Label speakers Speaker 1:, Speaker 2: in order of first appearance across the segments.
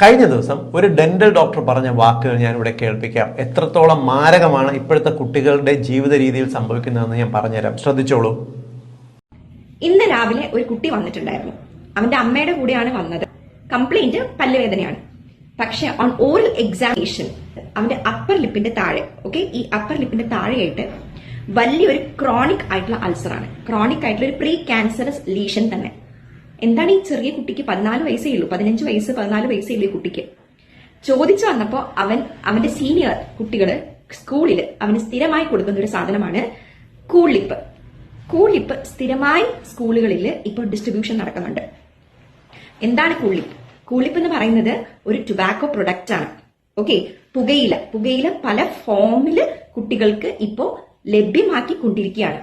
Speaker 1: കഴിഞ്ഞ ദിവസം ഒരു ഡെന്റൽ ഡോക്ടർ പറഞ്ഞ വാക്കുകൾ ഞാൻ ഇവിടെ കേൾപ്പിക്കാം. എത്രത്തോളം മാരകമാണ് ഇപ്പോഴത്തെ കുട്ടികളുടെ ജീവിത രീതിയിൽ സംഭവിക്കുന്നതെന്ന് ഞാൻ പറഞ്ഞുതരാം, ശ്രദ്ധിച്ചോളൂ.
Speaker 2: ഇന്ന് രാവിലെ ഒരു കുട്ടി വന്നിട്ടുണ്ടായിരുന്നു. അവന്റെ അമ്മയുടെ കൂടെയാണ് വന്നത്. കംപ്ലൈന്റ് പല്ലുവേദനയാണ്. പക്ഷെ ഓൺ ഓറൽ എക്സാമിനേഷൻ അവന്റെ അപ്പർ ലിപ്പിന്റെ താഴെ, ഈ അപ്പർ ലിപ്പിന്റെ താഴെയായിട്ട് വലിയൊരു ക്രോണിക് ആയിട്ടുള്ള അൾസറാണ്. ക്രോണിക് ആയിട്ടുള്ള ഒരു പ്രീ ക്യാൻസറസ് ലീഷൻ തന്നെ. എന്താണ് ഈ ചെറിയ കുട്ടിക്ക് 14 വയസ്സേ ഉള്ളൂ, 15 വയസ്സ് 14 വയസ്സേ ഉള്ളൂ ഈ കുട്ടിക്ക്. ചോദിച്ചു വന്നപ്പോ അവന്റെ സീനിയർ കുട്ടികള് സ്കൂളിൽ അവന് സ്ഥിരമായി കൊടുക്കുന്ന ഒരു സാധനമാണ് കൂൾ ലിപ്പ്. കൂൾ ലിപ്പ് സ്ഥിരമായി സ്കൂളുകളിൽ ഇപ്പോൾ ഡിസ്ട്രിബ്യൂഷൻ നടക്കുന്നുണ്ട്. എന്താണ് കൂൾ ലിപ്പ്? കൂൾ ലിപ്പ് എന്ന് പറയുന്നത് ഒരു ടുബാക്കോ പ്രൊഡക്റ്റ് ആണ്. പുകയില പല ഫോമില് കുട്ടികൾക്ക് ഇപ്പോ ലഭ്യമാക്കി കൊണ്ടിരിക്കുകയാണ്.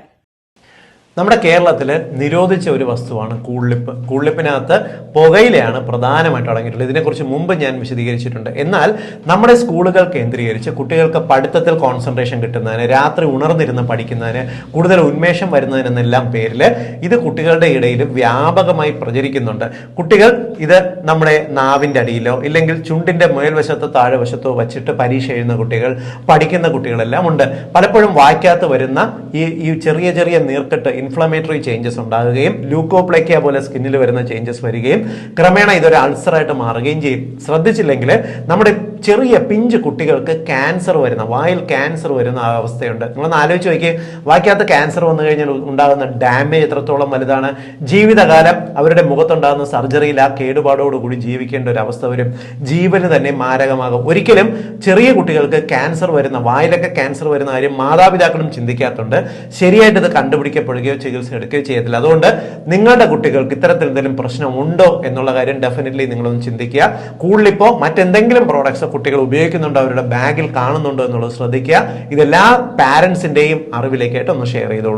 Speaker 1: നമ്മുടെ കേരളത്തിൽ നിരോധിച്ച ഒരു വസ്തുവാണ് കൂൾലിപ്പ്. കൂൾലിപ്പിനകത്ത് പുകയിലയാണ് പ്രധാനമായിട്ട് അടങ്ങിയിട്ടുള്ളത്. ഇതിനെക്കുറിച്ച് മുമ്പ് ഞാൻ വിശദീകരിച്ചിട്ടുണ്ട്. എന്നാൽ നമ്മുടെ സ്കൂളുകൾ കേന്ദ്രീകരിച്ച് കുട്ടികൾക്ക് പഠിത്തത്തിൽ കോൺസെൻട്രേഷൻ കിട്ടുന്നതിന്, രാത്രി ഉണർന്നിരുന്ന് പഠിക്കുന്നതിന്, കൂടുതൽ ഉന്മേഷം വരുന്നതിനെന്നെല്ലാം പേരിൽ ഇത് കുട്ടികളുടെ ഇടയിൽ വ്യാപകമായി പ്രചരിക്കുന്നുണ്ട്. കുട്ടികൾ ഇത് നമ്മുടെ നാവിൻ്റെ അടിയിലോ ഇല്ലെങ്കിൽ ചുണ്ടിന്റെ മേൽവശത്തോ താഴെവശത്തോ വച്ചിട്ട് പരീക്ഷ എഴുതുന്ന കുട്ടികൾ, പഠിക്കുന്ന കുട്ടികളെല്ലാം ഉണ്ട്. പലപ്പോഴും വായിക്കാത്ത വരുന്ന ഈ ചെറിയ ചെറിയ നീർക്കെട്ട്, ഇൻഫ്ലമേറ്ററി ചേഞ്ചസ് ഉണ്ടാകുകയും ലൂക്കോപ്ലേക്കിയ പോലെ സ്കിന്നിൽ വരുന്ന ചേഞ്ചസ് വരികയും ക്രമേണ ഇതൊരു അൾസറായിട്ട് മാറുകയും ചെയ്യും. ശ്രദ്ധിച്ചില്ലെങ്കിൽ നമ്മുടെ ചെറിയ പിഞ്ച് കുട്ടികൾക്ക് ക്യാൻസർ വരുന്ന, വായിൽ ക്യാൻസർ വരുന്ന അവസ്ഥയുണ്ട്. നിങ്ങളൊന്ന് ആലോചിച്ച് നോക്കിയേ, വായിക്കകത്ത് ക്യാൻസർ വന്നു കഴിഞ്ഞാൽ ഉണ്ടാകുന്ന ഡാമേജ് എത്രത്തോളം വലുതാണ്. ജീവിതകാലം അവരുടെ മുഖത്തുണ്ടാകുന്ന സർജറിയിൽ ആ കേടുപാടോടുകൂടി ജീവിക്കേണ്ട ഒരു അവസ്ഥ വരും. ജീവന് തന്നെ മാരകമാകും. ഒരിക്കലും ചെറിയ കുട്ടികൾക്ക് ക്യാൻസർ വരുന്ന, വായിലൊക്കെ ക്യാൻസർ വരുന്ന കാര്യം മാതാപിതാക്കളും ചിന്തിക്കാത്തതുണ്ട്. ശരിയായിട്ട് ഇത് കണ്ടുപിടിക്കപ്പെടുകയോ ചികിത്സ എടുക്കുകയോ ചെയ്യത്തില്ല. അതുകൊണ്ട് നിങ്ങളുടെ കുട്ടികൾക്ക് ഇത്തരത്തിൽ എന്തെങ്കിലും പ്രശ്നം ഉണ്ടോ എന്നുള്ള കാര്യം ഡെഫിനറ്റ്ലി നിങ്ങളൊന്ന് ചിന്തിക്കുക. കൂടുതലിപ്പോ മറ്റെന്തെങ്കിലും പ്രോഡക്ട്സ് കുട്ടികൾ ഉപയോഗിക്കുന്നുണ്ടോ, അവരുടെ ബാഗിൽ കാണുന്നുണ്ടോ എന്നുള്ളത് ശ്രദ്ധിക്കുക. ഇതെല്ലാ പാരന്റ്സിന്റെയും അറിവിലേക്കായിട്ട് ഒന്ന് ഷെയർ ചെയ്തോളൂ.